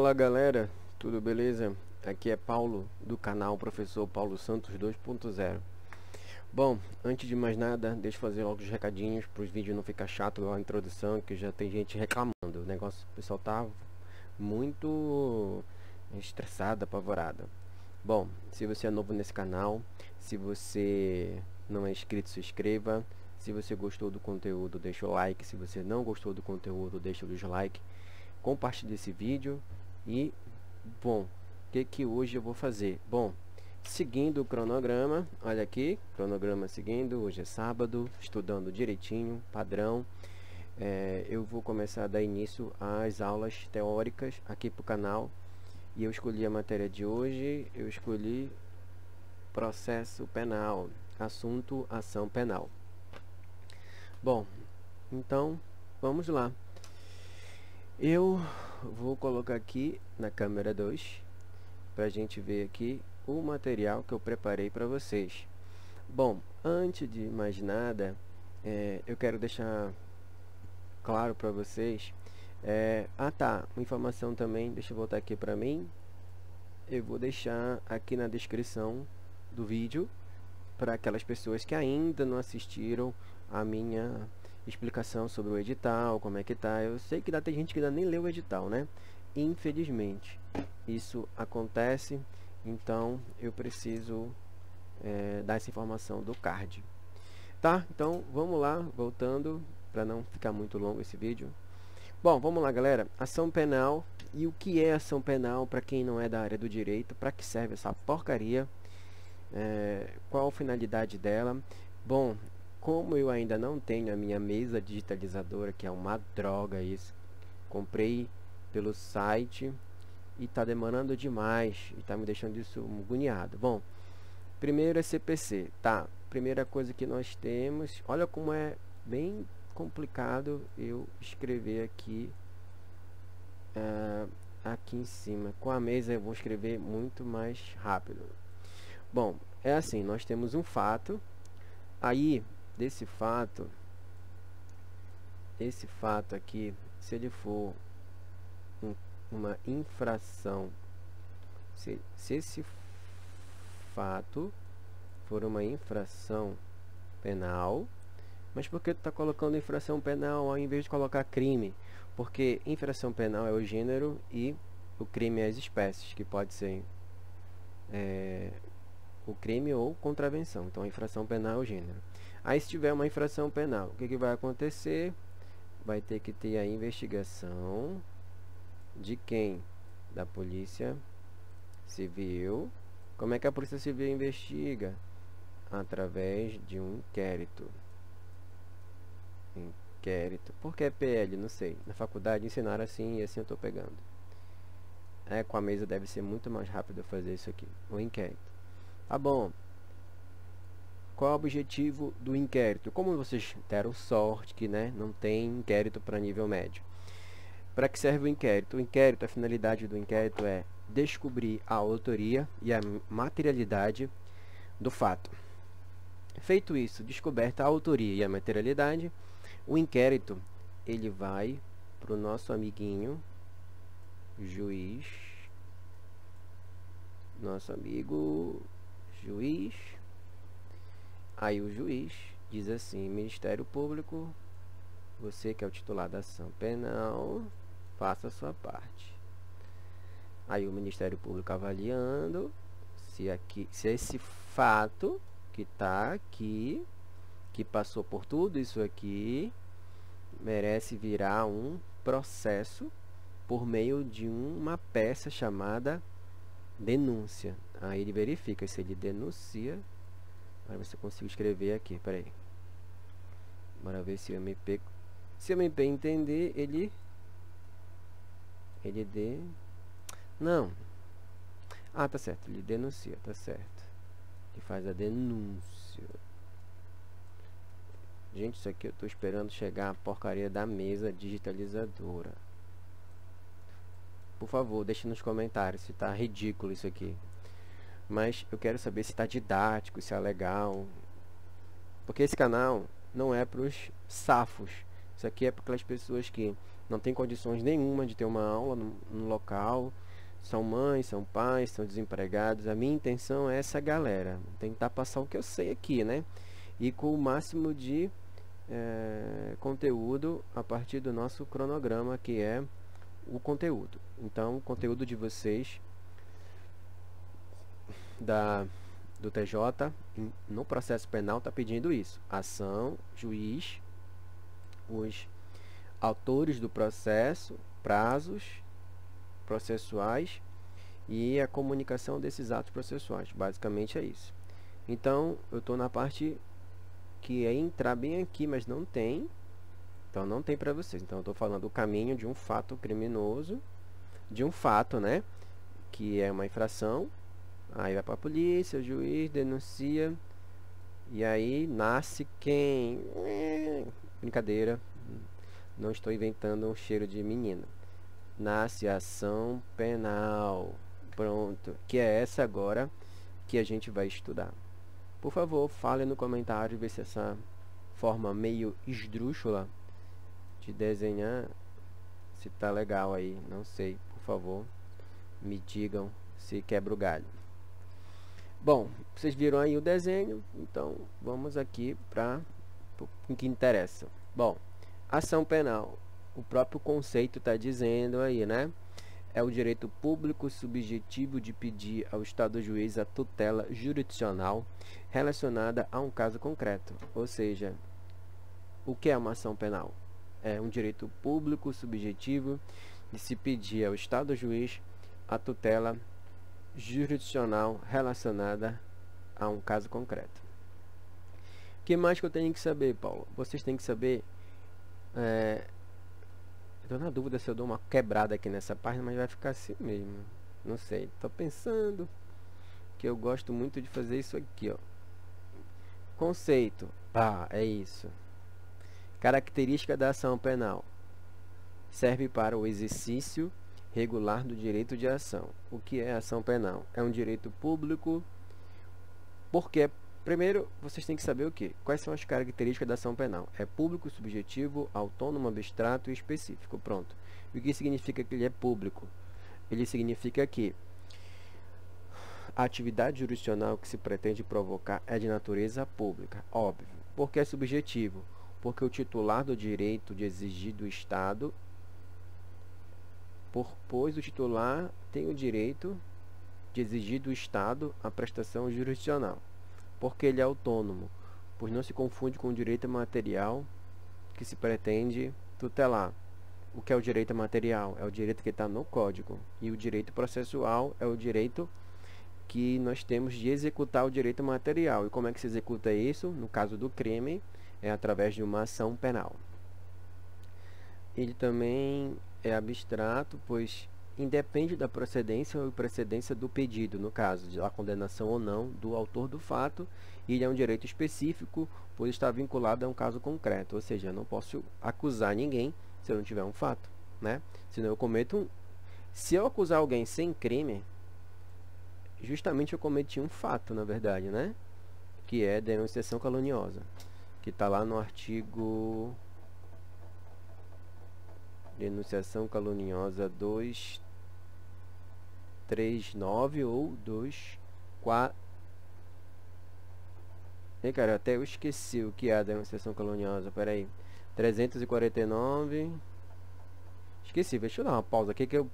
Olá galera, tudo beleza? Aqui é Paulo do canal Professor Paulo Santos 2.0. Bom, antes de mais nada, deixa eu fazer logo os recadinhos para os vídeos não ficar chato igual a introdução, que já tem gente reclamando. O negócio, o pessoal tá muito estressado, apavorado. Bom, se você é novo nesse canal, se você não é inscrito, se inscreva. Se você gostou do conteúdo, deixa o like. Se você não gostou do conteúdo, deixa o dislike. Compartilhe esse vídeo. E, bom, o que hoje eu vou fazer? Bom, seguindo o cronograma, olha aqui, cronograma seguindo, hoje é sábado, estudando direitinho, padrão. Eu vou começar a dar início às aulas teóricas aqui para o canal. E eu escolhi a matéria de hoje, eu escolhi processo penal, assunto ação penal. Bom, então, vamos lá. Eu vou colocar aqui na câmera 2 para a gente ver aqui o material que eu preparei para vocês. Bom, antes de mais nada, eu quero deixar claro para vocês. Uma informação também, deixa eu voltar aqui para mim. Eu vou deixar aqui na descrição do vídeo para aquelas pessoas que ainda não assistiram a minha explicação sobre o edital, como é que tá. Eu sei que tem gente que ainda nem leu o edital, né? Infelizmente, isso acontece, então eu preciso dar essa informação do card. Tá? Então, vamos lá, voltando, para não ficar muito longo esse vídeo. Bom, vamos lá, galera. Ação penal. E o que é ação penal para quem não é da área do direito? Para que serve essa porcaria? Qual a finalidade dela? Bom, como eu ainda não tenho a minha mesa digitalizadora, que é uma droga isso, comprei pelo site e tá demorando demais e tá me deixando isso agoniado. Bom, primeiro é CPC, tá? Primeira coisa que nós temos, olha como é bem complicado eu escrever aqui aqui em cima. Com a mesa eu vou escrever muito mais rápido. Bom, é assim, nós temos um fato, aí desse fato, esse fato aqui, se ele for uma infração, se esse fato for uma infração penal, mas por que tu está colocando infração penal ao invés de colocar crime? Porque infração penal é o gênero e o crime é as espécies, que pode ser o crime ou contravenção. Então a infração penal é o gênero. Aí se tiver uma infração penal, o que vai acontecer? Vai ter que ter a investigação de quem? Da Polícia Civil. Como é que a Polícia Civil investiga? Através de um inquérito. Inquérito. Por que PL? Não sei. Na faculdade ensinaram assim e assim eu estou pegando. Com a mesa deve ser muito mais rápido fazer isso aqui. O inquérito. Tá bom. Qual é o objetivo do inquérito? Como vocês deram sorte que não tem inquérito para nível médio. Para que serve o inquérito? O inquérito, a finalidade do inquérito é descobrir a autoria e a materialidade do fato. Feito isso, descoberta a autoria e a materialidade, o inquérito ele vai para o nosso amiguinho juiz, nosso amigo juiz. Aí o juiz diz assim: Ministério Público, você que é o titular da ação penal, faça a sua parte. Aí o Ministério Público avaliando se esse fato que está aqui, que passou por tudo isso aqui, merece virar um processo por meio de uma peça chamada denúncia. Aí ele verifica se ele denuncia. Para ver se eu consigo escrever aqui, peraí. Bora ver se o MP... Se o MP entender, ele Não. Tá certo, ele denuncia, tá certo. Ele faz a denúncia. Gente, isso aqui eu tô esperando chegar a porcaria da mesa digitalizadora. Por favor, deixe nos comentários se tá ridículo isso aqui. Mas eu quero saber se está didático, se é legal. Porque esse canal não é para os safos. Isso aqui é para aquelas pessoas que não tem condições nenhuma de ter uma aula no local, são mães, são pais, são desempregados. A minha intenção é essa galera, tentar passar o que eu sei aqui, né? E com o máximo de conteúdo a partir do nosso cronograma, que é o conteúdo. Então, o conteúdo de vocês do TJ no processo penal está pedindo isso: ação, juiz, os autores do processo, prazos processuais e a comunicação desses atos processuais. Basicamente é isso. Então, eu estou na parte que é entrar bem aqui, mas não tem. Então, não tem para vocês. Então, eu estou falando o caminho de um fato criminoso, de um fato, né, que é uma infração. Aí vai para a polícia, o juiz denuncia, e aí nasce quem? Brincadeira, não estou inventando um cheiro de menina. Nasce a ação penal. Pronto, que é essa agora que a gente vai estudar. Por favor, fale no comentário, ver se essa forma meio esdrúxula de desenhar, se tá legal aí. Não sei, por favor, me digam se quebra o galho. Bom, vocês viram aí o desenho, então vamos aqui para o que interessa. Bom, ação penal, o próprio conceito está dizendo aí, né? É o direito público subjetivo de pedir ao Estado juiz a tutela jurisdicional relacionada a um caso concreto. Ou seja, o que é uma ação penal? É um direito público subjetivo de se pedir ao Estado juiz a tutela jurisdicional relacionada a um caso concreto. O que mais que eu tenho que saber, Paulo? Vocês têm que saber... Estou na dúvida se eu dou uma quebrada aqui nessa página, mas vai ficar assim mesmo. Não sei. Estou pensando que eu gosto muito de fazer isso aqui, ó. Conceito. É isso. Característica da ação penal. Serve para o exercício regular do direito de ação. O que é ação penal? É um direito público, porque primeiro vocês têm que saber o que? Quais são as características da ação penal? É público, subjetivo, autônomo, abstrato e específico. Pronto. E o que significa que ele é público? Ele significa que a atividade jurisdicional que se pretende provocar é de natureza pública. Óbvio. Por que é subjetivo? Porque o titular do direito de exigir do Estado, pois o titular tem o direito de exigir do Estado a prestação jurisdicional. Porque ele é autônomo, pois não se confunde com o direito material que se pretende tutelar. O que é o direito material? É o direito que está no Código. E o direito processual é o direito que nós temos de executar o direito material. E como é que se executa isso? No caso do crime, é através de uma ação penal. Ele também é abstrato, pois independe da procedência ou imprecedência do pedido, no caso de a condenação ou não do autor do fato, e ele é um direito específico, pois está vinculado a um caso concreto, ou seja, eu não posso acusar ninguém se eu não tiver um fato, né? Senão eu cometo se eu acusar alguém sem crime, justamente eu cometi um fato, na verdade, né? Que é denunciação caluniosa, que está lá no artigo... Denunciação caluniosa 239 ou 24... cara, até eu esqueci o que é a denunciação caluniosa. Pera aí. 349... Esqueci, deixa eu dar uma pausa aqui que eu...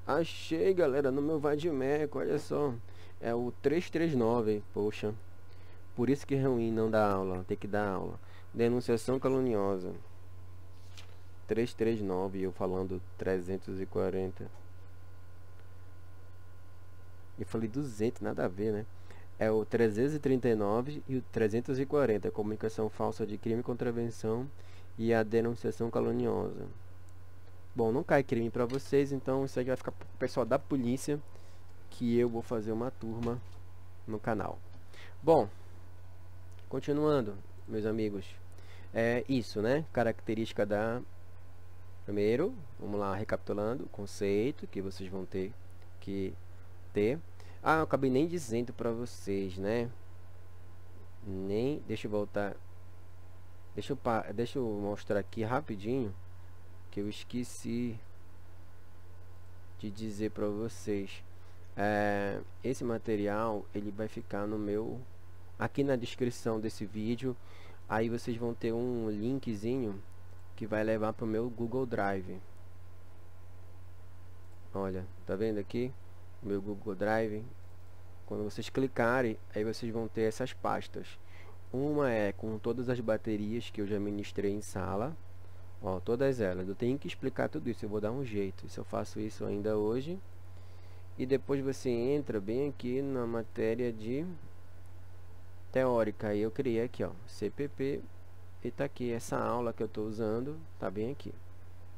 Achei, galera, no meu Vadimeco, olha só. É o 339, poxa. Por isso que é ruim não dar aula, tem que dar aula. Denunciação caluniosa 339, eu falando 340. Eu falei 200, nada a ver, né? É o 339 e o 340, comunicação falsa de crime, contravenção e a denunciação caluniosa. Bom, não cai crime para vocês, então isso aí vai ficar pro pessoal da polícia, que eu vou fazer uma turma no canal. Bom, continuando, meus amigos, é isso, né? Característica da... Primeiro, vamos lá, recapitulando, conceito que vocês vão ter que ter. Eu acabei nem dizendo para vocês, né? Deixa eu voltar. Deixa eu mostrar aqui rapidinho que eu esqueci de dizer para vocês. Esse material ele vai ficar no meu aqui na descrição desse vídeo. Aí vocês vão ter um linkzinho que vai levar para o meu Google Drive. Olha, tá vendo aqui o meu Google Drive? Quando vocês clicarem, aí vocês vão ter essas pastas. Uma é com todas as baterias que eu já ministrei em sala. Ó, todas elas. Eu tenho que explicar tudo isso, eu vou dar um jeito. Se eu faço isso ainda hoje. E depois você entra bem aqui na matéria de teórica. Aí eu criei aqui, ó, CPP. E tá aqui essa aula que eu tô usando, tá bem aqui.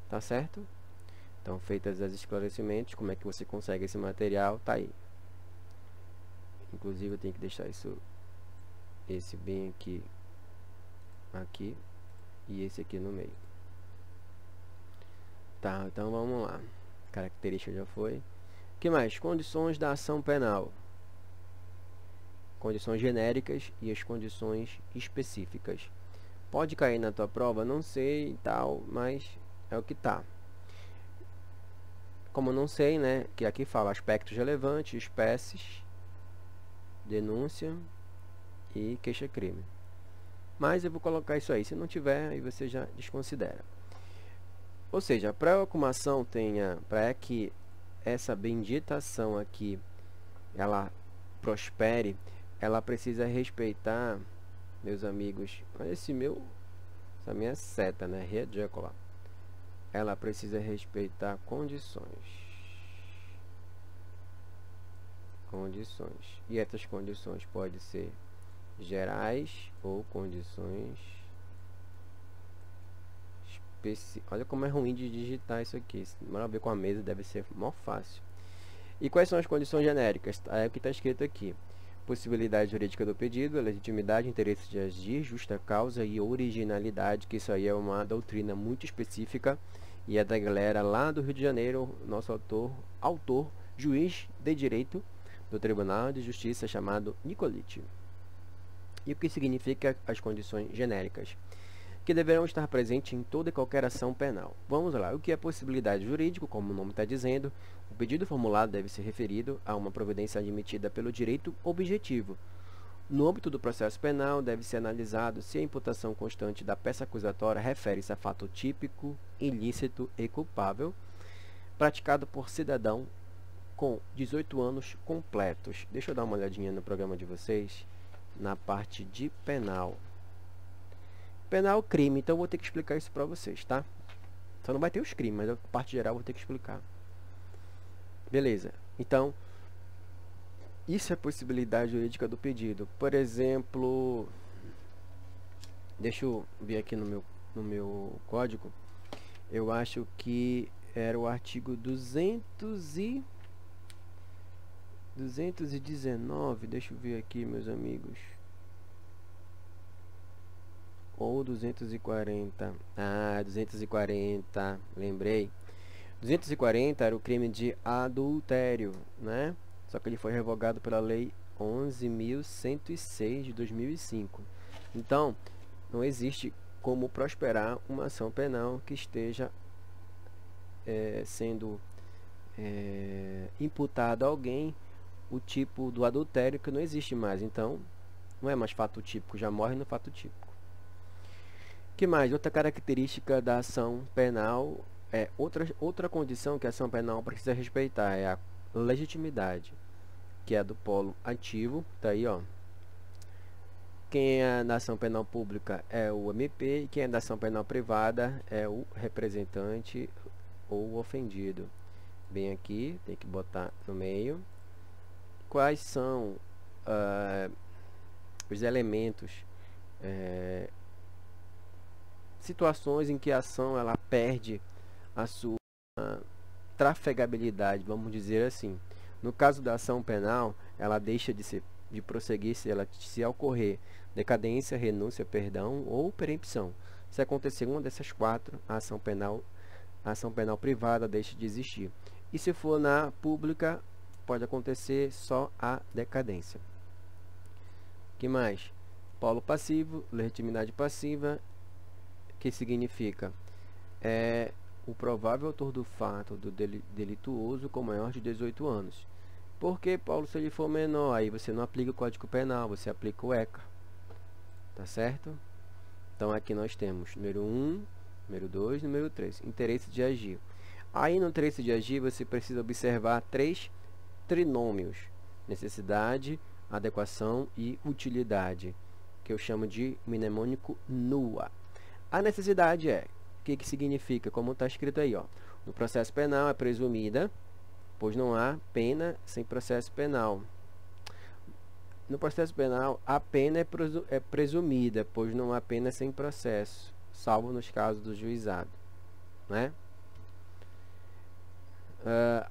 Tá certo? Então, feitas os esclarecimentos, como é que você consegue esse material, tá aí. Inclusive eu tenho que deixar esse bem aqui, e esse aqui no meio. Tá, então vamos lá. Característica já foi. O que mais? Condições da ação penal. Condições genéricas e as condições específicas. Pode cair na tua prova, não sei e tal, mas é o que tá. Como eu não sei, né, que aqui fala aspectos relevantes, espécies, denúncia e queixa-crime. Mas eu vou colocar isso aí. Se não tiver, aí você já desconsidera. Ou seja, para que uma ação tenha, para que essa bendita ação aqui ela prospere, ela precisa respeitar, meus amigos, olha essa minha seta, né, readjacula. Ela precisa respeitar condições. E essas condições podem ser gerais ou condições específicas. Olha como é ruim de digitar isso aqui. Se demorar a ver com a mesa, deve ser mó fácil. E quais são as condições genéricas? É o que está escrito aqui. Possibilidade jurídica do pedido, legitimidade, interesse de agir, justa causa e originalidade, que isso aí é uma doutrina muito específica e é da galera lá do Rio de Janeiro, nosso autor, juiz de direito do Tribunal de Justiça chamado Nicoliti. E o que significa as condições genéricas? Que deverão estar presentes em toda e qualquer ação penal. Vamos lá, o que é possibilidade jurídica, como o nome está dizendo, o pedido formulado deve ser referido a uma providência admitida pelo direito objetivo. No âmbito do processo penal, deve ser analisado se a imputação constante da peça acusatória refere-se a fato típico, ilícito e culpável, praticado por cidadão com 18 anos completos. Deixa eu dar uma olhadinha no programa de vocês, na parte de penal. Penal, crime, então eu vou ter que explicar isso para vocês, tá? Só não vai ter os crimes, mas a parte geral eu vou ter que explicar. Beleza, então, isso é possibilidade jurídica do pedido. Por exemplo, deixa eu ver aqui no meu código. Eu acho que era o artigo 219, deixa eu ver aqui, meus amigos. Ou 240. Ah, 240, lembrei. 240 era o crime de adultério, né? Só que ele foi revogado pela lei 11.106 de 2005. Então, não existe como prosperar uma ação penal que esteja sendo imputado a alguém o tipo do adultério, que não existe mais. Então, não é mais fato típico, já morre no fato típico. Que mais? Outra característica da ação penal outra condição que a ação penal precisa respeitar é a legitimidade, que é do polo ativo, tá aí, ó. Quem é da ação penal pública é o MP e quem é da ação penal privada é o representante ou o ofendido. Bem aqui, tem que botar no meio. Quais são os elementos, situações em que a ação ela perde a sua trafegabilidade, vamos dizer assim. No caso da ação penal, ela deixa de prosseguir se ocorrer decadência, renúncia, perdão ou perempção. Se acontecer uma dessas quatro, a ação penal privada deixa de existir. E se for na pública, pode acontecer só a decadência. Que mais? Polo passivo, legitimidade passiva, que significa o provável autor do fato do delituoso com maior de 18 anos. Porque, Paulo, se ele for menor, aí você não aplica o Código Penal, você aplica o ECA. Tá certo? Então aqui nós temos número 1, número 2, número 3. Interesse de agir. Aí no interesse de agir você precisa observar 3 trinômios: necessidade, adequação e utilidade, que eu chamo de mnemônico NUA. A necessidade o que significa? Como está escrito aí, ó. No processo penal é presumida, pois não há pena sem processo penal. No processo penal, a pena é presumida, pois não há pena sem processo, salvo nos casos do juizado, né?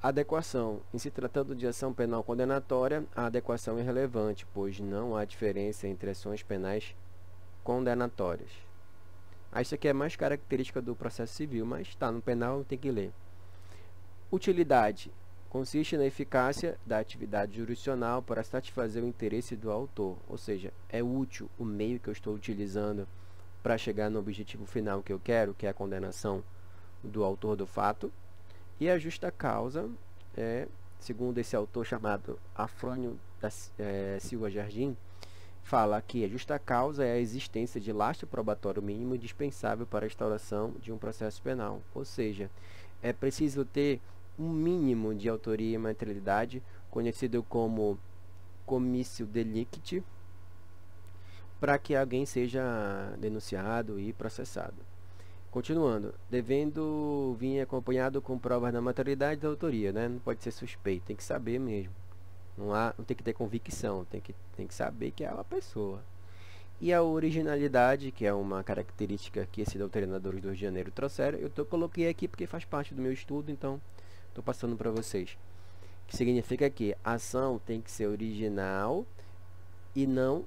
Adequação. Em se tratando de ação penal condenatória, a adequação é relevante, pois não há diferença entre ações penais condenatórias. Isso aqui é mais característica do processo civil, mas está no penal, tem que ler. Utilidade. Consiste na eficácia da atividade jurisdicional para satisfazer o interesse do autor, ou seja, é útil o meio que eu estou utilizando para chegar no objetivo final que eu quero, que é a condenação do autor do fato. E a justa causa, segundo esse autor chamado Afrânio da Silva Jardim, fala que a justa causa é a existência de lastro probatório mínimo indispensável para a instauração de um processo penal. Ou seja, é preciso ter um mínimo de autoria e materialidade, conhecido como comissio delicti, para que alguém seja denunciado e processado. Continuando, devendo vir acompanhado com provas da materialidade da autoria, né? Não pode ser suspeito, tem que saber mesmo. Não tem que ter convicção, tem que saber que é uma pessoa. E a originalidade, que é uma característica que esses doutrinadores do Rio de Janeiro trouxeram, eu coloquei aqui porque faz parte do meu estudo, então estou passando para vocês. Que significa que a ação tem que ser original e não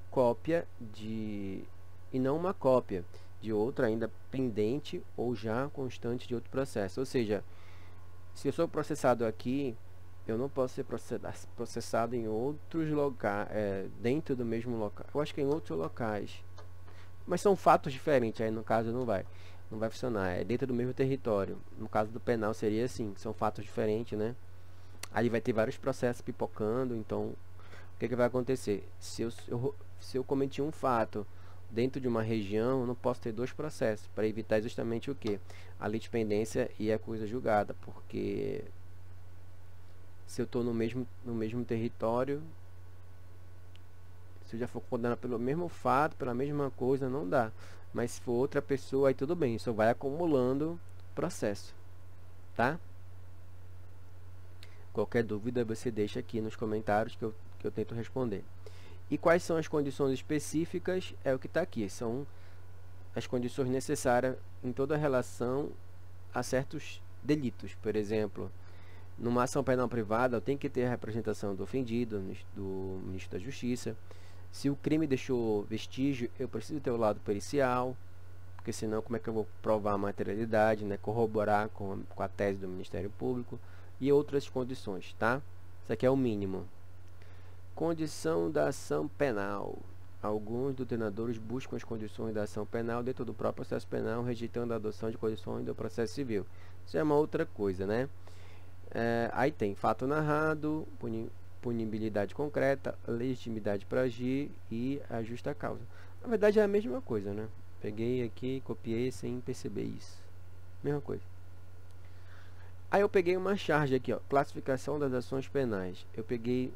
uma cópia de outra ainda pendente ou já constante de outro processo. Ou seja, se eu sou processado aqui, eu não posso ser processado em outros locais, dentro do mesmo local. Eu acho que em outros locais. Mas são fatos diferentes, aí no caso não vai funcionar. É dentro do mesmo território. No caso do penal seria assim, são fatos diferentes, né? Aí vai ter vários processos pipocando, então o que vai acontecer? Se eu cometi um fato dentro de uma região, eu não posso ter 2 processos, para evitar justamente o que? A litispendência e a coisa julgada, porque se eu estou no mesmo território, se eu já for condenado pelo mesmo fato, pela mesma coisa, não dá. Mas se for outra pessoa, aí tudo bem, só vai acumulando processo, tá? Qualquer dúvida você deixa aqui nos comentários que eu tento responder. E quais são as condições específicas? É o que está aqui, são as condições necessárias em toda relação a certos delitos. Por exemplo, numa ação penal privada, eu tenho que ter a representação do ofendido, do ministro da Justiça. Se o crime deixou vestígio, eu preciso ter o lado pericial, porque senão como é que eu vou provar a materialidade, né? Corroborar com a tese do Ministério Público e outras condições, tá? Isso aqui é o mínimo. Condição da ação penal. Alguns doutrinadores buscam as condições da ação penal dentro do próprio processo penal, rejeitando a adoção de condições do processo civil. Isso é uma outra coisa, né? Aí tem fato narrado, punibilidade concreta, legitimidade para agir e a justa causa. Na verdade é a mesma coisa, né? Peguei aqui, copiei sem perceber isso. Mesma coisa. Aí eu peguei uma charge aqui, ó, classificação das ações penais. Eu peguei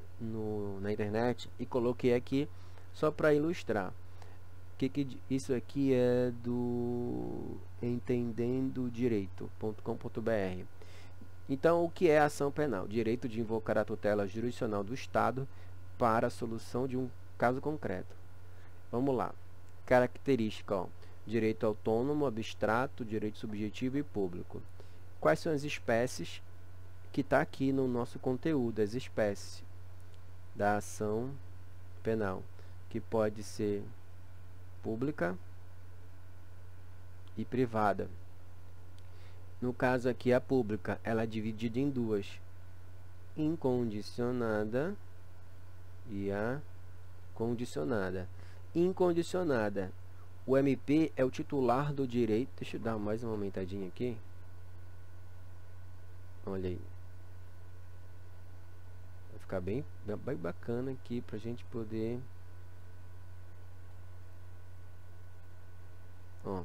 na internet e coloquei aqui só para ilustrar. Isso aqui é do entendendodireito.com.br. Então, o que é ação penal? Direito de invocar a tutela jurisdicional do Estado para a solução de um caso concreto. Vamos lá. Característica, ó, direito autônomo, abstrato, direito subjetivo e público. Quais são as espécies que está aqui no nosso conteúdo? As espécies da ação penal, que pode ser pública e privada. No caso aqui, a pública, ela é dividida em duas: incondicionada e a condicionada. Incondicionada, o MP é o titular do direito. Deixa eu dar mais uma aumentadinha aqui. Olha aí. Vai ficar bem bacana aqui pra gente poder... Ó.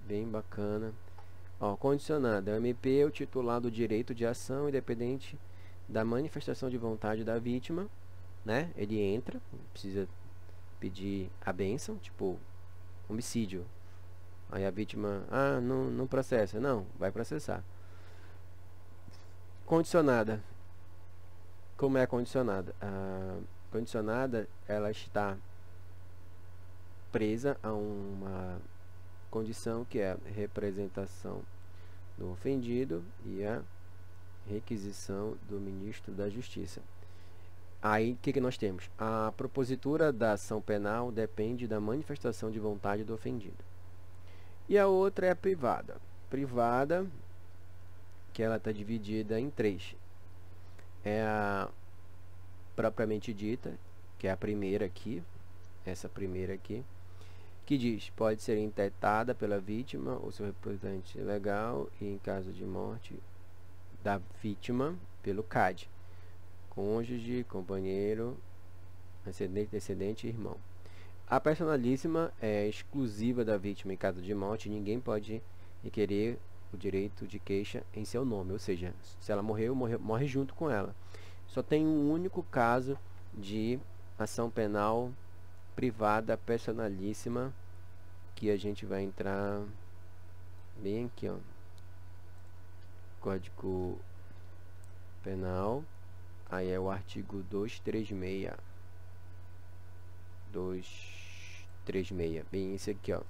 Bem bacana. Ó, condicionada. O MP é o titular do direito de ação independente da manifestação de vontade da vítima, né? Ele entra, precisa pedir a bênção, tipo homicídio. Aí a vítima, não processa. Não, vai processar. Condicionada. Como é a condicionada? A condicionada, ela está presa a uma condição que é a representação do ofendido e a requisição do ministro da Justiça. Aí, o que nós temos? A propositura da ação penal depende da manifestação de vontade do ofendido. E a outra é a privada. Privada, que ela está dividida em três. É a propriamente dita, que é a primeira aqui, essa primeira aqui, que diz, pode ser intentada pela vítima ou seu representante legal e, em caso de morte da vítima, pelo CAD, cônjuge, companheiro, descendente e irmão. A personalíssima é exclusiva da vítima em caso de morte, ninguém pode requerer o direito de queixa em seu nome, ou seja, se ela morreu, morre junto com ela. Só tem um único caso de ação penal privada personalíssima, que a gente vai entrar bem aqui, ó. Código Penal, aí é o artigo 236. 236, bem esse aqui, ó.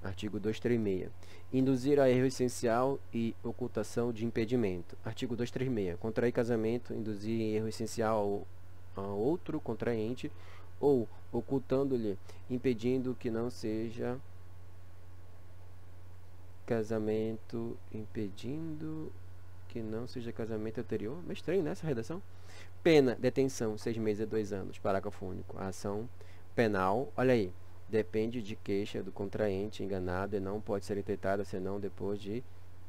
Artigo 236. Induzir a erro essencial e ocultação de impedimento. Artigo 236. Contrair casamento, induzir erro essencial a outro contraente ou ocultando-lhe, impedindo que não seja casamento, impedindo que não seja casamento anterior. Meio estranho, né, essa redação? Pena, detenção, 6 meses a 2 anos. Parágrafo único. A ação penal, olha aí, depende de queixa do contraente enganado e não pode ser intentada senão depois de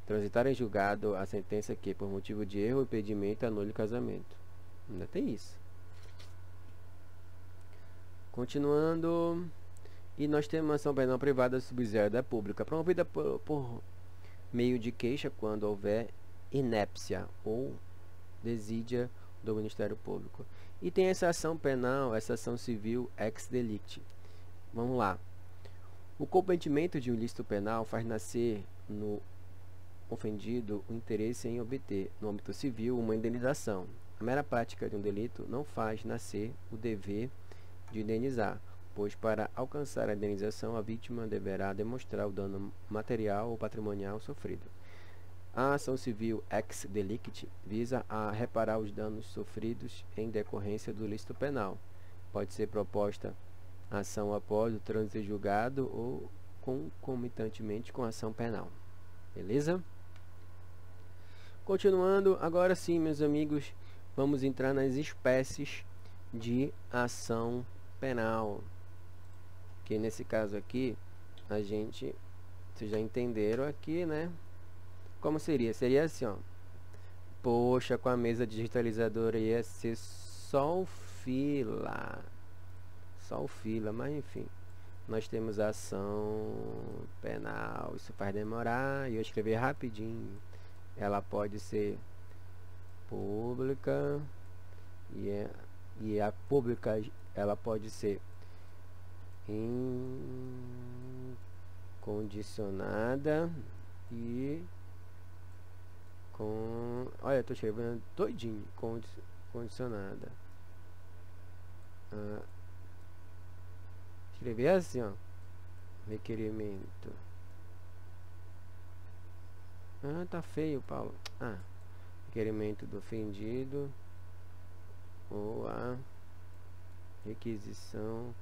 transitar em julgado a sentença que, por motivo de erro ou impedimento, anule o casamento. Ainda tem isso. Continuando, e nós temos uma ação penal privada subsidiária da pública, promovida por meio de queixa quando houver inépcia ou desídia do Ministério Público. E tem essa ação penal, essa ação civil ex delicti. Vamos lá. O cometimento de um ilícito penal faz nascer no ofendido o interesse em obter, no âmbito civil, uma indenização. A mera prática de um delito não faz nascer o dever de indenizar, pois para alcançar a indenização a vítima deverá demonstrar o dano material ou patrimonial sofrido. A ação civil ex delicti visa a reparar os danos sofridos em decorrência do ilícito penal. Pode ser proposta ação após o trânsito em julgado ou concomitantemente com a ação penal. Beleza? Continuando, agora sim, meus amigos, vamos entrar nas espécies de ação penal. Que nesse caso aqui, vocês já entenderam aqui, né? Como seria? Seria assim, ó. Poxa, com a mesa digitalizadora ia ser só o fila. Só o fila, mas enfim. Nós temos a ação penal. Isso faz demorar. E eu escrevi rapidinho. Ela pode ser pública. E a pública, ela pode ser incondicionada e olha, eu tô escrevendo doidinho. Condicionada. Escrever assim, ó. Requerimento. Tá feio, Paulo. Requerimento do ofendido ou a requisição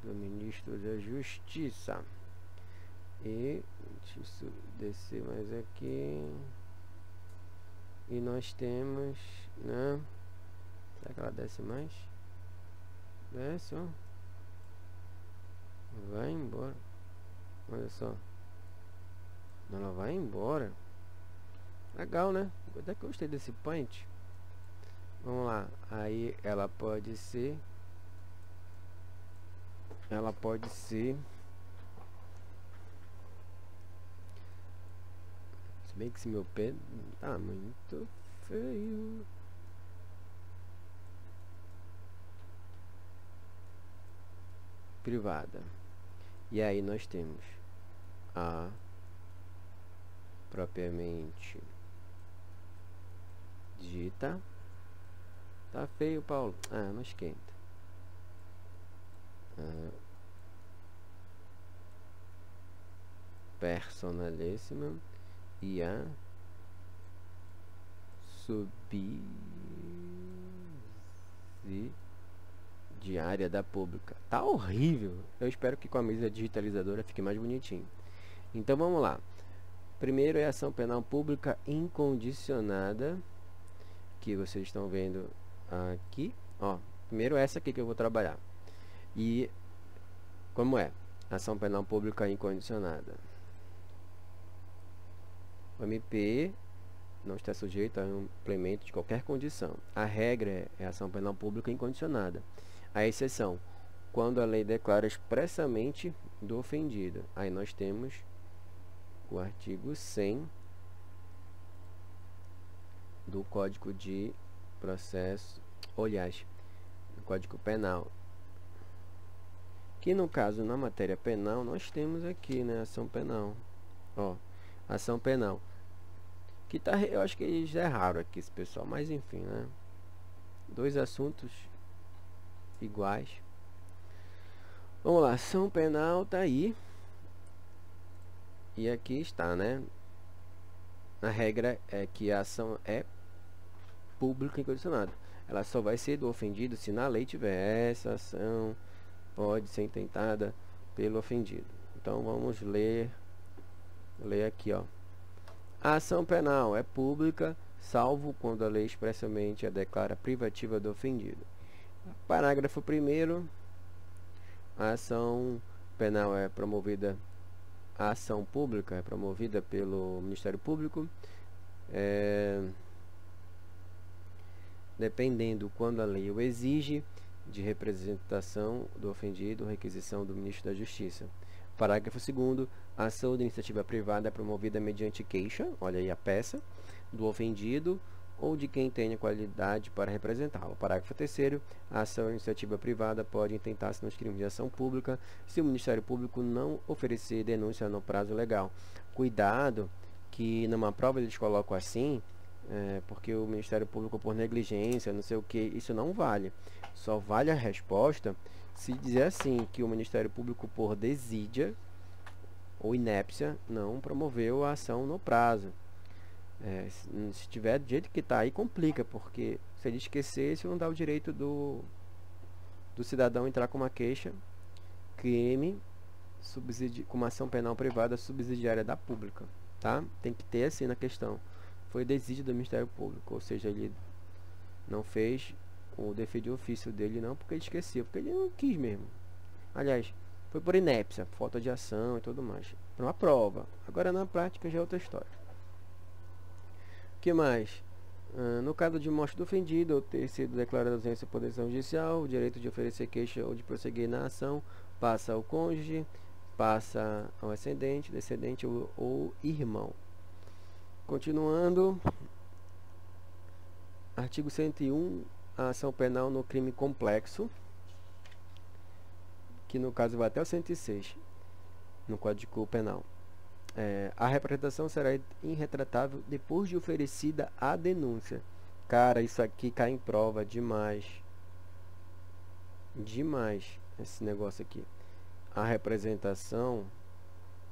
do ministro da Justiça. E deixa eu descer mais aqui. E nós temos, né? Será que ela desce mais? Desce, ó. Vai embora. Olha só. Ela vai embora. Legal, né? Até que eu gostei desse point. Vamos lá. Aí ela pode ser. Se bem que esse meu pé tá muito feio. Privada. E aí nós temos a propriamente dita. Tá feio, Paulo. Ah, não esquenta. Personalíssima e a subsidiária da pública. Tá horrível. Eu espero que com a mesa digitalizadora fique mais bonitinho. Então vamos lá. Primeiro é a ação penal pública incondicionada, que vocês estão vendo aqui. Ó, primeiro essa aqui que eu vou trabalhar. E como é? Ação penal pública incondicionada. O MP não está sujeito a um implemento de qualquer condição. A regra é a ação penal pública incondicionada. A exceção, quando a lei declara expressamente do ofendido. Aí nós temos o artigo 100 do Código de Processo, aliás, do Código Penal. Que no caso, na matéria penal, nós temos aqui, né, ação penal. Ó, ação penal. Que tá, eu acho que já é raro aqui esse pessoal, mas enfim, né? Dois assuntos iguais. Vamos lá, ação penal tá aí. E aqui está, né? A regra é que a ação é pública incondicionada. Ela só vai ser do ofendido se na lei tiver essa ação pode ser intentada pelo ofendido. Então vamos ler aqui, ó. A ação penal é pública, salvo quando a lei expressamente a declara privativa do ofendido. Parágrafo 1º. A ação penal é promovida, a ação pública é promovida pelo Ministério Público, dependendo quando a lei o exige, de representação do ofendido, requisição do Ministro da Justiça. Parágrafo 2º. A ação de iniciativa privada é promovida mediante queixa, olha aí a peça, do ofendido ou de quem tenha qualidade para representá-lo. Parágrafo 3º. A ação de iniciativa privada pode intentar-se nos crimes de ação pública se o Ministério Público não oferecer denúncia no prazo legal. Cuidado que numa prova eles colocam assim, porque o Ministério Público por negligência, não sei o que, isso não vale. Só vale a resposta se dizer assim, que o Ministério Público por desídia ou inépcia não promoveu a ação no prazo. Se tiver do jeito que está aí, complica, porque se ele esquecer, isso não dá o direito do cidadão entrar com uma queixa, crime, com uma ação penal privada subsidiária da pública, tá? Tem que ter assim na questão. Foi desídia do Ministério Público, ou seja, ele não fez o dever de ofício dele não porque ele esqueceu, porque ele não quis mesmo. Aliás, foi por inépcia, falta de ação e tudo mais. Para uma prova. Agora na prática já é outra história. O que mais? No caso de morte do ofendido ou ter sido declarada ausência por decisão judicial, o direito de oferecer queixa ou de prosseguir na ação passa ao cônjuge, passa ao ascendente, descendente ou irmão. Continuando, artigo 101, a ação penal no crime complexo, que no caso vai até o 106, no Código Penal. A representação será irretratável depois de oferecida a denúncia. Cara, isso aqui cai em prova demais. Demais, esse negócio aqui. A representação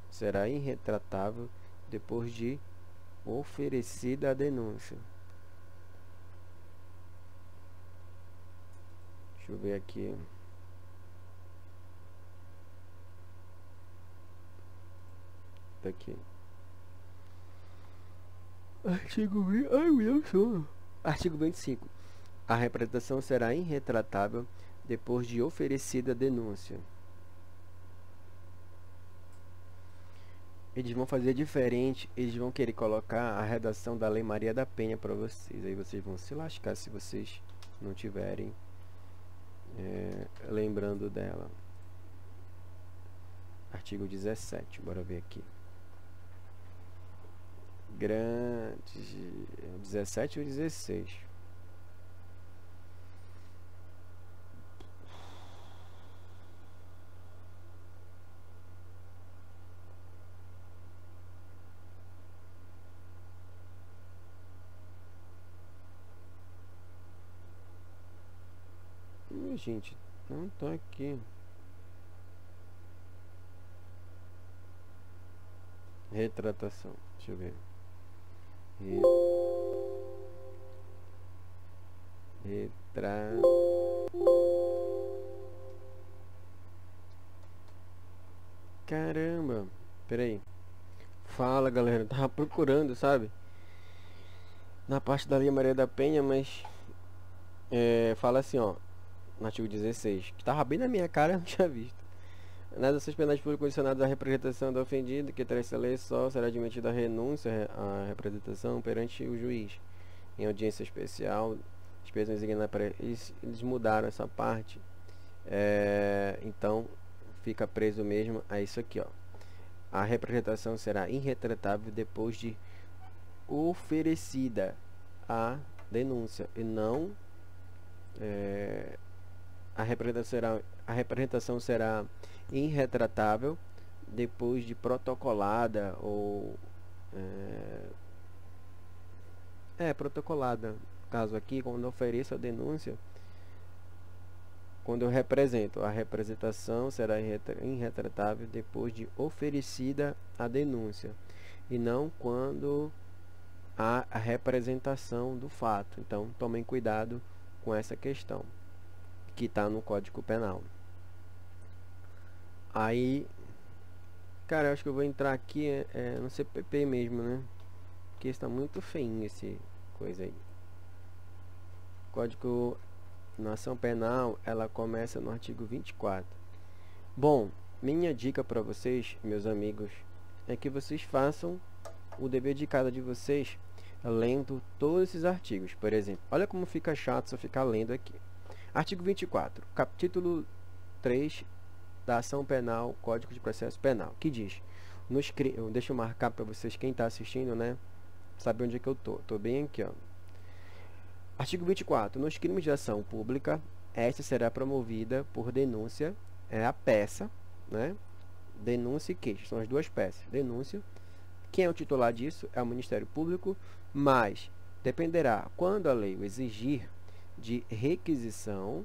será irretratável depois de oferecida a denúncia. Deixa eu ver aqui. Tá aqui. Artigo 20. Ai, meu sono. Artigo 25. A representação será irretratável depois de oferecida a denúncia. eles vão fazer diferente, eles vão querer colocar a redação da Lei Maria da Penha para vocês. Aí vocês vão se lascar se vocês não tiverem lembrando dela. Artigo 17, bora ver aqui. Grande 17 ou 16? Gente, não tá aqui. Retratação, deixa eu ver. Caramba, peraí. Fala, galera, tava procurando, sabe, na parte da Lei Maria da Penha, mas fala assim, ó, no artigo 16, que tava bem na minha cara, eu não tinha visto. Nas ações penais públicas condicionadas à representação do ofendido, que terá essa lei só será admitida a renúncia à representação perante o juiz em audiência especial. Eles mudaram essa parte, então fica preso mesmo a isso aqui, ó. A representação será irretratável depois de oferecida a denúncia, e não a representação será irretratável depois de protocolada ou protocolada. Caso aqui, quando eu ofereço a denúncia, quando eu represento, a representação será irretratável depois de oferecida a denúncia, e não quando há a representação do fato. Então, tomem cuidado com essa questão que está no Código Penal. Aí, cara, eu acho que eu vou entrar aqui no CPP mesmo, né? Porque está muito feinho esse coisa aí. Código na ação penal, ela começa no artigo 24. Bom, minha dica para vocês, meus amigos, é que vocês façam o dever de casa de vocês lendo todos esses artigos. Por exemplo, olha como fica chato se eu ficar lendo aqui. Artigo 24, capítulo 3 da ação penal, Código de Processo Penal, que diz, deixa eu marcar para vocês, quem está assistindo, né, sabe onde é que eu tô bem aqui, ó. Artigo 24, nos crimes de ação pública, esta será promovida por denúncia, a peça, né, denúncia e queixa, são as duas peças, denúncia. Quem é o titular disso é o Ministério Público, mas dependerá, quando a lei o exigir, de requisição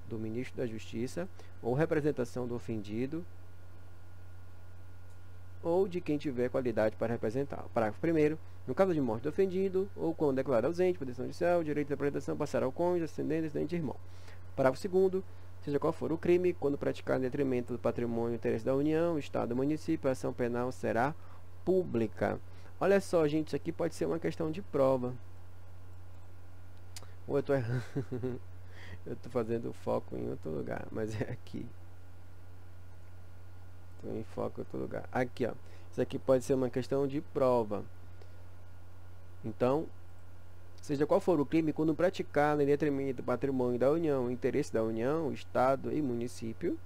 do Ministro da Justiça ou representação do ofendido ou de quem tiver qualidade para representar. Parágrafo 1º, no caso de morte do ofendido ou quando declarado ausente por decisão judicial, o direito de representação passará ao cônjuge, ascendente, descendente e irmão. Parágrafo 2º, seja qual for o crime, quando praticado em detrimento do patrimônio e interesse da União, Estado ou município, a ação penal será pública. Olha só, gente, isso aqui pode ser uma questão de prova. Ou eu tô errando. Eu tô fazendo foco em outro lugar, mas é aqui. Tô em foco em outro lugar. Aqui, ó. Isso aqui pode ser uma questão de prova. Então, seja qual for o crime, quando praticado em detrimento do patrimônio da União, interesse da União, Estado e município,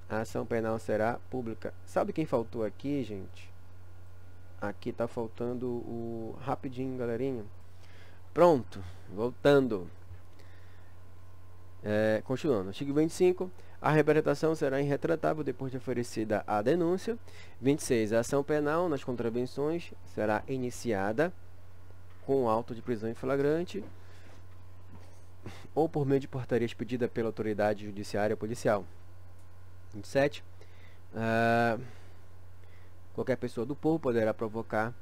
a ação penal será pública. Sabe quem faltou aqui, gente? Aqui tá faltando o... Rapidinho, galerinha. Pronto, voltando. Continuando. Artigo 25. A representação será irretratável depois de oferecida a denúncia. 26. A ação penal nas contravenções será iniciada com auto de prisão em flagrante ou por meio de portaria expedida pela autoridade judiciária ou policial. 27. Qualquer pessoa do povo poderá provocar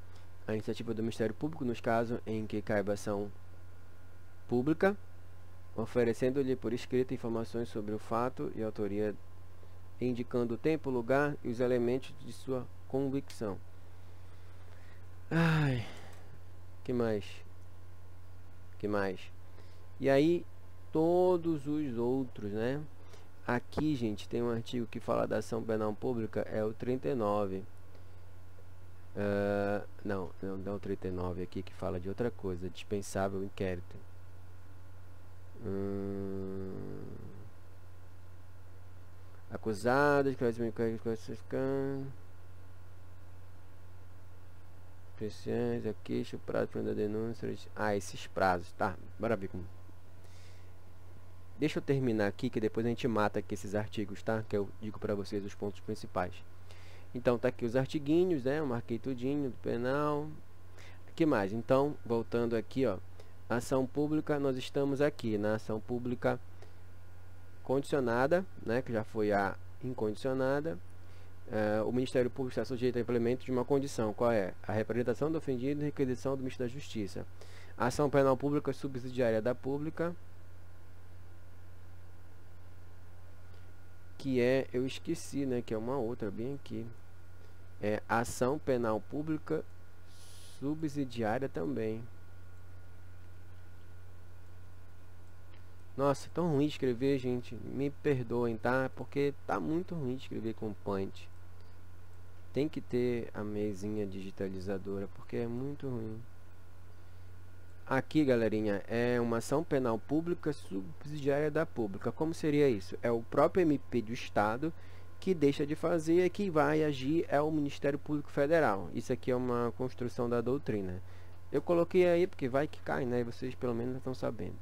a iniciativa do Ministério Público nos casos em que caiba ação pública, oferecendo-lhe por escrito informações sobre o fato e autoria, indicando o tempo, lugar e os elementos de sua convicção. Ai, que mais? E aí, todos os outros, né? Aqui, gente, tem um artigo que fala da ação penal pública, é o 39. Não é o 39 aqui, que fala de outra coisa, dispensável inquérito. Acusado, esclarecimento classificando. Preciões, aqui, o prazo para a denúncia. Esses prazos, tá? Bora ver como. Deixa eu terminar aqui, que depois a gente mata aqui esses artigos, tá? Que eu digo para vocês os pontos principais. Então, tá aqui os artiguinhos, né? Eu marquei tudinho do penal. O que mais? Então, voltando aqui, ó. Ação pública, nós estamos aqui na ação pública condicionada, né? Que já foi a incondicionada. O Ministério Público está sujeito ao implemento de uma condição. Qual é? A representação do ofendido e requisição do Ministro da Justiça. A ação penal pública subsidiária da pública, que é, eu esqueci, né, que é uma outra bem aqui. É ação penal pública subsidiária também. Nossa, tão ruim de escrever, gente. Me perdoem, tá? Porque tá muito ruim de escrever com punch. Tem que ter a mesinha digitalizadora, porque é muito ruim. Aqui, galerinha, é uma ação penal pública subsidiária da pública. Como seria isso? É o próprio MP do Estado que deixa de fazer e quem vai agir é o Ministério Público Federal. Isso aqui é uma construção da doutrina. Eu coloquei aí porque vai que cai, né? E vocês pelo menos estão sabendo.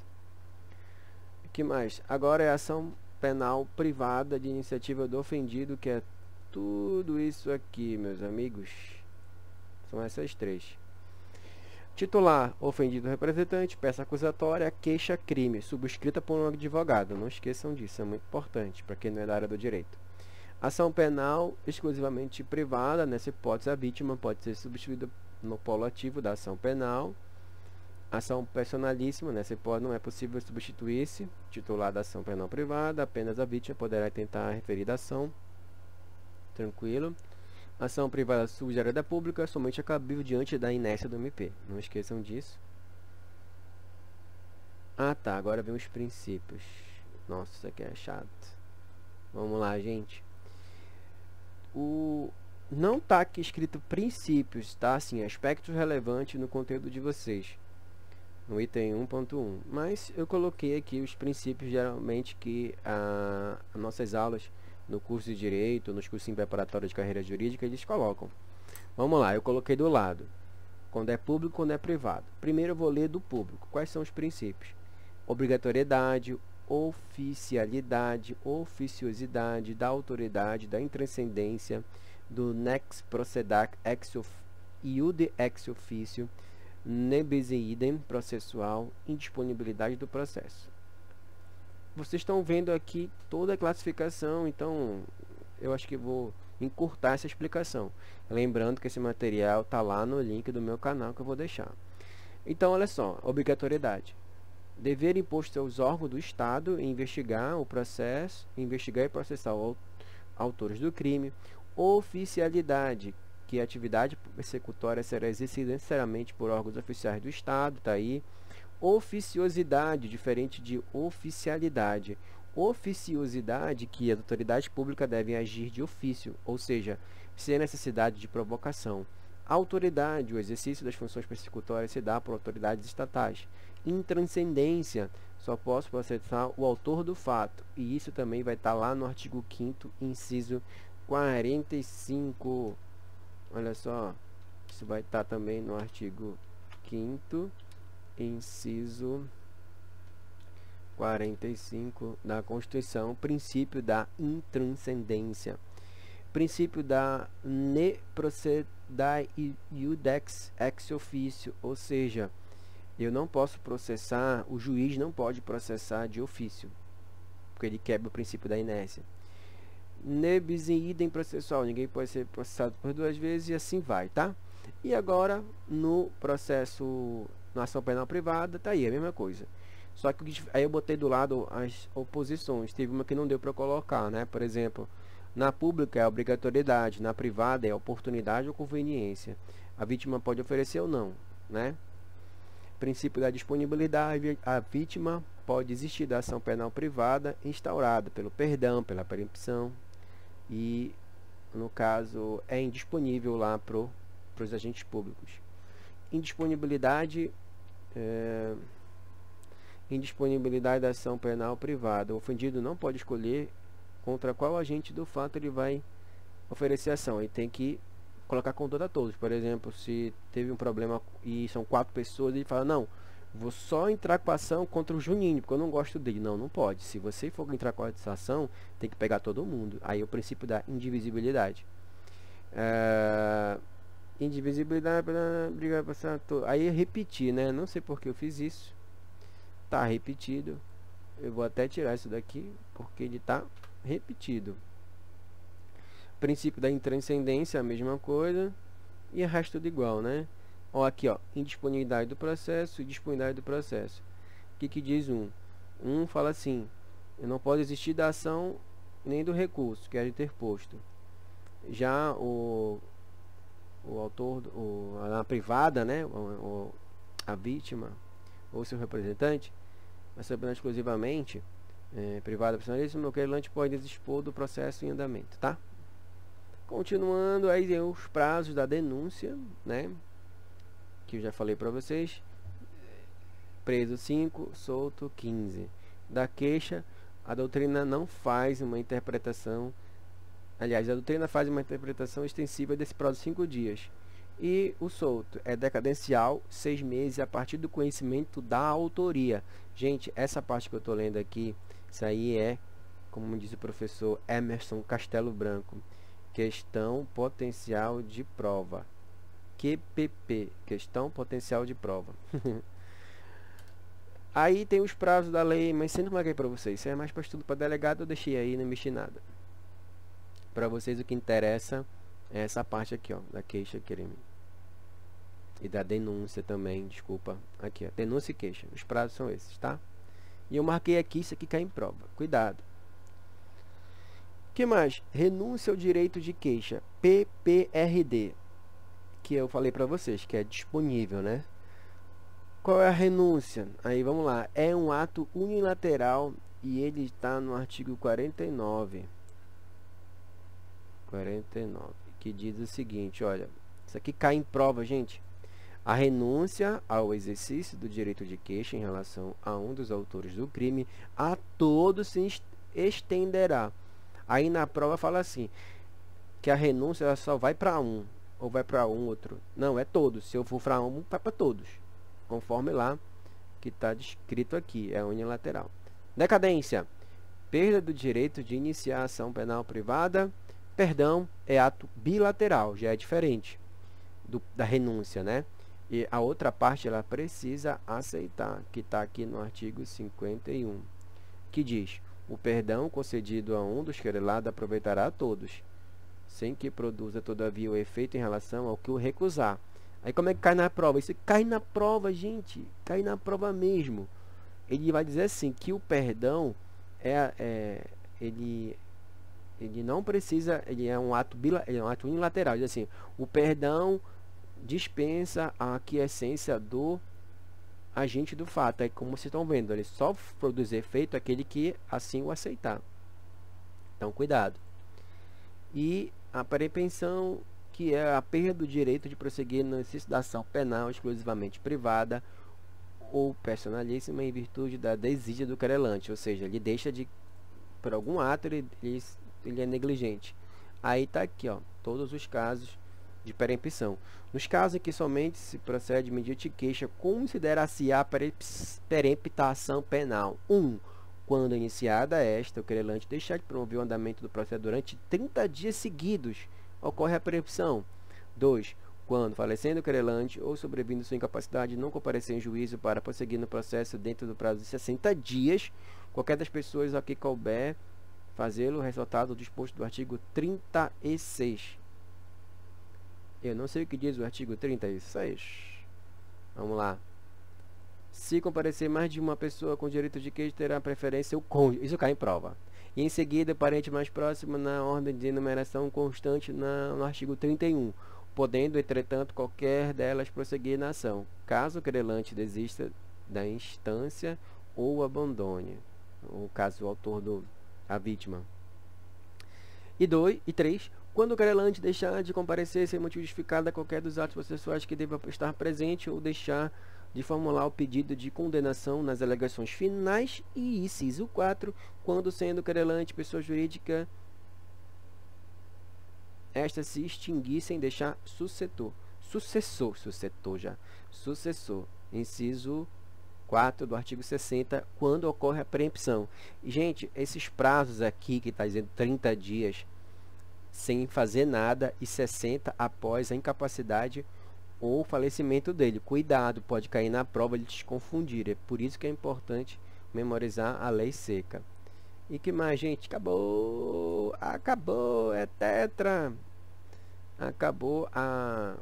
O que mais? Agora é a ação penal privada de iniciativa do ofendido, que é tudo isso aqui, meus amigos. São essas três. Titular, ofendido representante, peça acusatória, queixa, crime, subscrita por um advogado. Não esqueçam disso, é muito importante para quem não é da área do direito. Ação penal exclusivamente privada, nessa hipótese a vítima pode ser substituída no polo ativo da ação penal. Ação personalíssima, nessa hipótese não é possível substituir-se. Titular da ação penal privada, apenas a vítima poderá tentar a referida ação. Tranquilo. Ação privada subsidiária da pública, somente é cabível diante da inércia do MP. Não esqueçam disso. Tá, agora vem os princípios. Nossa, isso aqui é chato. Vamos lá, gente. Não tá aqui escrito princípios, tá? Assim, aspectos relevantes no conteúdo de vocês. No item 1.1. Mas eu coloquei aqui os princípios, geralmente, que as nossas aulas no curso de Direito, nos cursos preparatórios de carreira jurídica, eles colocam. Vamos lá, eu coloquei do lado. Quando é público, quando é privado. Primeiro eu vou ler do público. Quais são os princípios? Obrigatoriedade, oficialidade, oficiosidade, da autoridade, da intranscendência, do nex procedac iude ex officio, nebis idem processual, indisponibilidade do processo. Vocês estão vendo aqui toda a classificação, então eu acho que vou encurtar essa explicação. Lembrando que esse material está lá no link do meu canal que eu vou deixar. Então, olha só, obrigatoriedade. Dever imposto aos órgãos do Estado em investigar o processo, investigar e processar autores do crime. Oficialidade, que a atividade persecutória será exercida necessariamente por órgãos oficiais do Estado, está aí. Oficiosidade, diferente de oficialidade. Oficiosidade, que as autoridades públicas devem agir de ofício, ou seja, sem necessidade de provocação. Autoridade, o exercício das funções persecutórias se dá por autoridades estatais. Intranscendência, só posso processar o autor do fato, e isso também vai estar lá no artigo 5º, inciso 45. Olha só, isso vai estar também no artigo 5º, inciso 45 da Constituição, princípio da intranscendência. Princípio da ne procedai iudex ex officio, ou seja, eu não posso processar, o juiz não pode processar de ofício, porque ele quebra o princípio da inércia. Nebis in idem processual, ninguém pode ser processado por duas vezes e assim vai, tá? E agora, no processo, na ação penal privada, tá aí a mesma coisa. Só que aí eu botei do lado as oposições. Teve uma que não deu para colocar, né? Por exemplo, na pública é a obrigatoriedade, na privada é a oportunidade ou conveniência. A vítima pode oferecer ou não, né? Princípio da disponibilidade, a vítima pode desistir da ação penal privada instaurada pelo perdão, pela perempção, e no caso é indisponível lá para os agentes públicos. Indisponibilidade da ação penal privada. O ofendido não pode escolher contra qual agente do fato ele vai oferecer ação. Ele tem que colocar conduta a todos. Por exemplo, se teve um problema e são 4 pessoas, ele fala, não, vou só entrar com a ação contra o Juninho, porque eu não gosto dele. Não, não pode. Se você for entrar com essa ação, tem que pegar todo mundo. Aí é o princípio da indivisibilidade. Indivisibilidade para brigar, passar. Aí repetir, né? Não sei porque eu fiz isso. Tá repetido. Eu vou até tirar isso daqui, porque ele tá repetido. Princípio da intranscendência, a mesma coisa. E o resto tudo igual, né? Ó, aqui, ó, indisponibilidade do processo e disponibilidade do processo. O que que diz um? Um fala assim, eu não posso existir da ação nem do recurso que é interposto. Já o autor, a privada, né, a vítima ou seu representante, vai ser exclusivamente privada personalíssima, o querelante pode dispor do processo em andamento, tá? Continuando, aí tem os prazos da denúncia, né, que eu já falei para vocês. Preso 5, solto 15. Da queixa, a doutrina não faz uma interpretação. Aliás, a doutrina faz uma interpretação extensiva desse prazo de 5 dias. E o solto é decadencial, 6 meses a partir do conhecimento da autoria. Gente, essa parte que eu estou lendo aqui, isso aí é, como diz o professor Emerson Castelo Branco, questão potencial de prova. QPP, questão potencial de prova. Aí tem os prazos da lei, mas sempre marquei para vocês. Isso é mais para estudo para delegado, eu deixei aí, não mexi nada. Para vocês o que interessa é essa parte aqui, ó, da queixa crime. E da denúncia também, desculpa. Aqui, ó, denúncia e queixa. Os prazos são esses, tá? E eu marquei aqui, isso aqui cai em prova. Cuidado. O que mais? Renúncia ao direito de queixa, PPRD, que eu falei para vocês, que é disponível, né? Qual é a renúncia? Aí vamos lá, é um ato unilateral e ele está no artigo 49, que diz o seguinte, olha, isso aqui cai em prova, gente. A renúncia ao exercício do direito de queixa em relação a um dos autores do crime a todos se estenderá. Aí na prova fala assim, que a renúncia ela só vai para um, ou vai para um outro. Não, é todos. Se eu for para um, vai para todos. Conforme lá que está descrito aqui, é unilateral. Decadência, perda do direito de iniciar ação penal privada. Perdão, é ato bilateral, já é diferente da renúncia, né? E a outra parte ela precisa aceitar, que está aqui no artigo 51, que diz: o perdão concedido a um dos querelados aproveitará a todos, sem que produza, todavia, o efeito em relação ao que o recusar. Aí como é que cai na prova? Isso cai na prova, gente. Cai na prova mesmo. Ele vai dizer assim, que o perdão ele não precisa, ele é um ato unilateral. Ele diz assim, o perdão dispensa a aquiescência do agente do fato. Aí como vocês estão vendo, ele só produz efeito aquele que assim o aceitar. Então cuidado. E a perempção, que é a perda do direito de prosseguir no exercício da ação penal exclusivamente privada ou personalíssima em virtude da desídia do querelante, ou seja, ele deixa de, por algum ato, ele é negligente. Aí está aqui, ó, todos os casos de perempção. Nos casos em que somente se procede mediante queixa, considera-se a peremptação penal. 1. Quando iniciada esta, o querelante deixar de promover o andamento do processo durante 30 dias seguidos, ocorre a perempção. 2. Quando, falecendo o querelante ou sobrevindo sua incapacidade de não comparecer em juízo para prosseguir no processo dentro do prazo de 60 dias, qualquer das pessoas a que couber fazê-lo, resultado disposto do artigo 36. Eu não sei o que diz o artigo 36. Vamos lá. Se comparecer mais de uma pessoa com direito de queixa, terá preferência o cônjuge. Isso cai em prova. E em seguida, o parente mais próximo na ordem de enumeração constante no artigo 31, podendo, entretanto, qualquer delas prosseguir na ação, caso o querelante desista da instância ou abandone, no caso o autor a vítima. E 3. Quando o querelante deixar de comparecer sem motivo justificado a qualquer dos atos processuais que deva estar presente ou deixar de formular o pedido de condenação nas alegações finais. E inciso 4. Quando sendo querelante pessoa jurídica, esta se extinguir sem deixar sucessor. Inciso 4 do artigo 60, quando ocorre a preempção. E, gente, esses prazos aqui que está dizendo 30 dias sem fazer nada e 60 após a incapacidade ou falecimento dele. Cuidado, pode cair na prova de te confundir. É por isso que é importante memorizar a lei seca. E que mais, gente? Acabou! Acabou! É tetra! Acabou a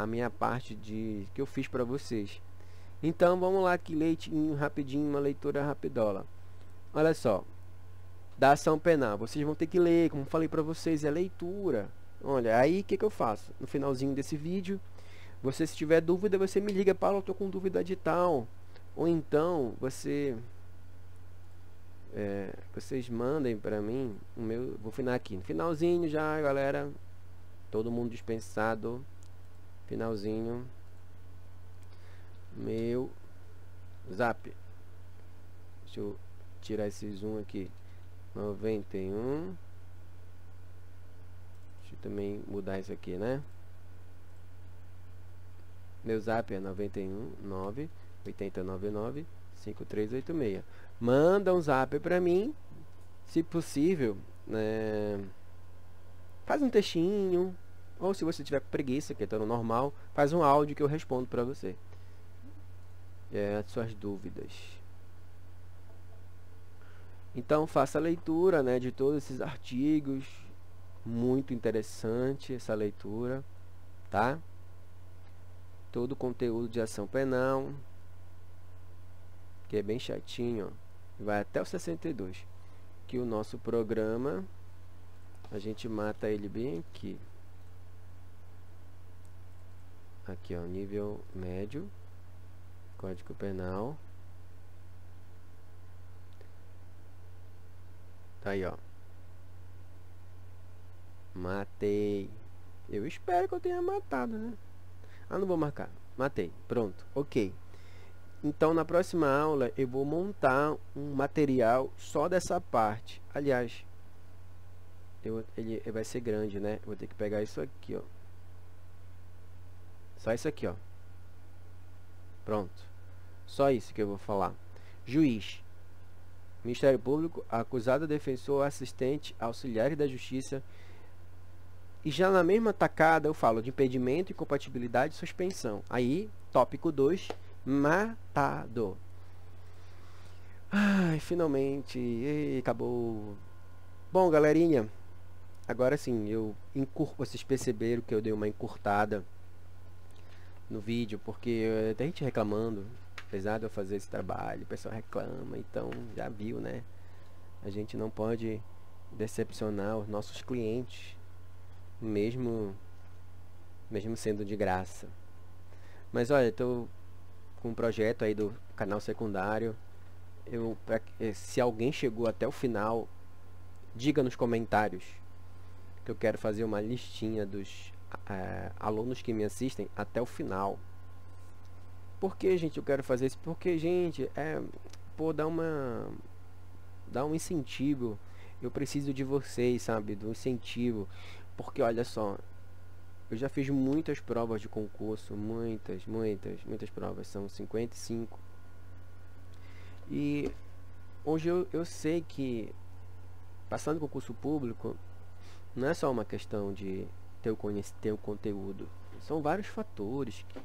minha parte que eu fiz para vocês. Então vamos lá aqui, leitinho, rapidinho, uma leitura rapidola. Olha só, da ação penal, vocês vão ter que ler, como falei para vocês, é leitura. Olha, aí o que eu faço? No finalzinho desse vídeo, você, se tiver dúvida, você me liga, Paulo, eu tô com dúvida de tal. Ou então, vocês mandem para mim, vou finar aqui, no finalzinho já, galera, todo mundo dispensado, finalzinho, meu zap. Deixa eu tirar esse zoom aqui. 91. Deixa eu também mudar isso aqui, né? Meu zap é 91 9 8099 5386. Manda um zap pra mim, se possível, né? Faz um textinho, ou se você tiver com preguiça, que é no normal, faz um áudio que eu respondo pra você. As suas dúvidas. Então faça a leitura, né, de todos esses artigos. Muito interessante essa leitura, tá? Todo o conteúdo de ação penal, que é bem chatinho, ó. Vai até o 62. Que o nosso programa, a gente mata ele bem aqui. Aqui, ó, nível médio. Código Penal. Tá aí, ó. Matei. Eu espero que eu tenha matado, né? Ah, não vou marcar. Matei. Pronto. Ok. Então, na próxima aula, eu vou montar um material só dessa parte. Aliás, ele vai ser grande, né? Eu vou ter que pegar isso aqui, ó. Só isso aqui, ó. Pronto. Só isso que eu vou falar. Juiz, Ministério Público, acusado, defensor, assistente, auxiliares da Justiça. E já na mesma tacada eu falo de impedimento, incompatibilidade e suspensão. Aí, tópico 2, matado. Ai, finalmente. Ei, acabou. Bom, galerinha, agora sim, vocês perceberam que eu dei uma encurtada no vídeo, porque tem gente reclamando. Apesar de eu fazer esse trabalho, o pessoal reclama, então já viu, né? A gente não pode decepcionar os nossos clientes, mesmo sendo de graça. Mas olha, estou com um projeto aí do canal secundário. Se alguém chegou até o final, diga nos comentários, que eu quero fazer uma listinha dos alunos que me assistem até o final. Por que, gente, eu quero fazer isso? Porque, gente, dá um incentivo. Eu preciso de vocês, sabe? Do incentivo. Porque, olha só, eu já fiz muitas provas de concurso. Muitas provas. São 55. E hoje eu sei que passando concurso público não é só uma questão de ter o conteúdo. São vários fatores que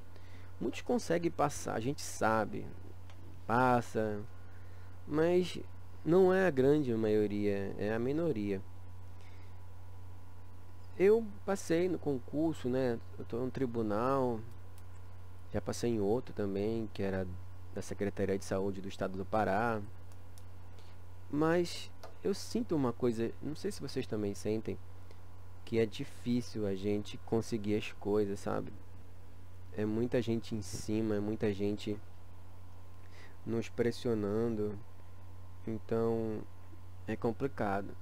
muitos conseguem passar, a gente sabe, passa, mas não é a grande maioria, é a minoria. Eu passei no concurso, né? Eu estou no tribunal, já passei em outro também, que era da Secretaria de Saúde do Estado do Pará. Mas eu sinto uma coisa, não sei se vocês também sentem, que é difícil a gente conseguir as coisas, sabe? É muita gente em cima, é muita gente nos pressionando. Então é complicado.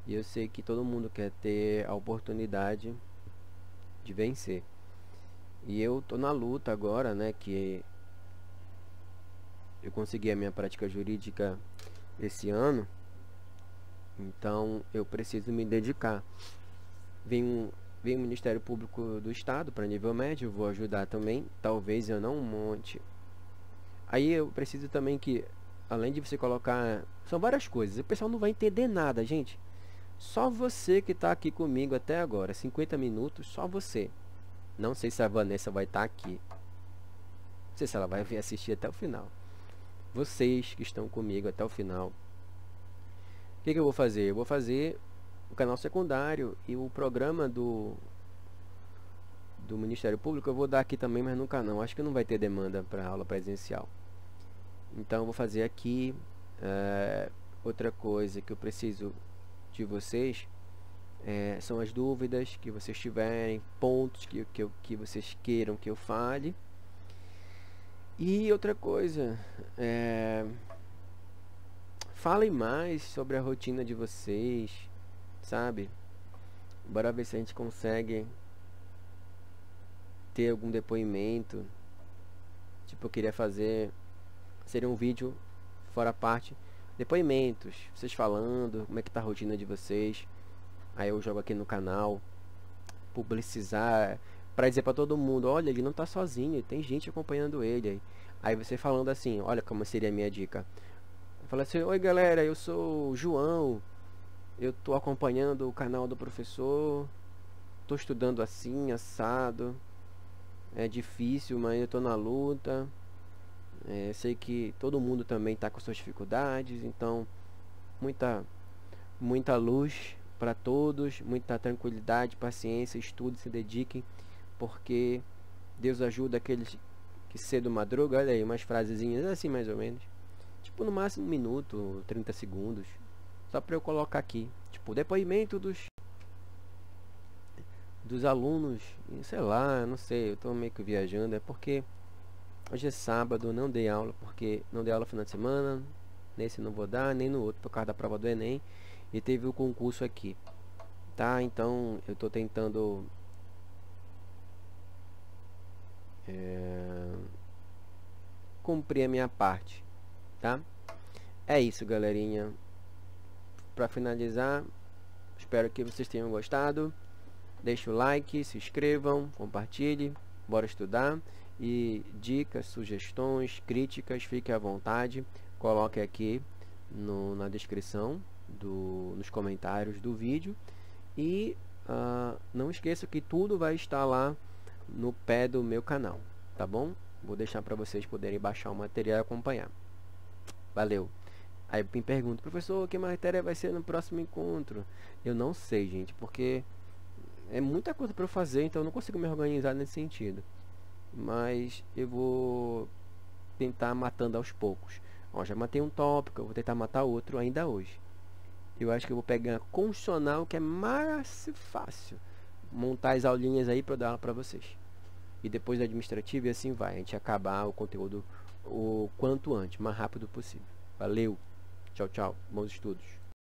E eu sei que todo mundo quer ter a oportunidade de vencer. E eu tô na luta agora, né, que eu consegui a minha prática jurídica esse ano. Então eu preciso me dedicar. Vem o Ministério Público do Estado para nível médio, vou ajudar também. Talvez eu não monte. Aí eu preciso também que, além de você colocar, são várias coisas. O pessoal não vai entender nada, gente. Só você que está aqui comigo até agora, 50 minutos, só você. Não sei se a Vanessa vai estar aqui. Não sei se ela vai vir assistir até o final. Vocês que estão comigo até o final. O que eu vou fazer? Eu vou fazer o canal secundário e o programa do Ministério Público eu vou dar aqui também, mas no canal. Acho que não vai ter demanda para aula presencial. Então eu vou fazer aqui. Outra coisa que eu preciso de vocês são as dúvidas que vocês tiverem, pontos que vocês queiram que eu fale. E outra coisa, falem mais sobre a rotina de vocês, sabe? Bora ver se a gente consegue ter algum depoimento. Tipo, eu queria fazer, seria um vídeo fora a parte, depoimentos, vocês falando como é que tá a rotina de vocês. Aí eu jogo aqui no canal, publicizar, pra dizer pra todo mundo, olha, ele não tá sozinho, tem gente acompanhando ele. Aí você falando assim, olha como seria a minha dica. Fala assim, oi galera, eu sou o João, eu tô acompanhando o canal do professor, tô estudando assim, assado, é difícil, mas eu tô na luta. Sei que todo mundo também tá com suas dificuldades, então muita luz para todos, muita tranquilidade, paciência, estude, se dediquem, porque Deus ajuda aqueles que cedo madruga. Olha aí, umas frasezinhas assim mais ou menos, tipo no máximo 1 minuto, 30 segundos, só para eu colocar aqui, tipo depoimento dos alunos, sei lá, não sei, eu tô meio que viajando, é porque hoje é sábado, não dei aula, porque não dei aula no final de semana, nesse não vou dar, nem no outro, por causa da prova do Enem, e teve o concurso aqui, tá? Então eu tô tentando cumprir a minha parte, tá? É isso, galerinha. Pra finalizar, espero que vocês tenham gostado. Deixe o like, se inscrevam, compartilhe, bora estudar. E dicas, sugestões, críticas, fique à vontade, coloque aqui na descrição, nos comentários do vídeo. E não esqueça que tudo vai estar lá no pé do meu canal, tá bom? Vou deixar para vocês poderem baixar o material e acompanhar. Valeu! Aí me pergunta, professor, que matéria vai ser no próximo encontro? Eu não sei, gente, porque é muita coisa para eu fazer, então eu não consigo me organizar nesse sentido. Mas eu vou tentar matando aos poucos. Ó, já matei um tópico, eu vou tentar matar outro ainda hoje. Eu acho que eu vou pegar constitucional, que é mais fácil. Montar as aulinhas aí para dar aula para vocês. E depois administrativo e assim vai. A gente acabar o conteúdo o quanto antes, o mais rápido possível. Valeu! Tchau, tchau. Bons estudos.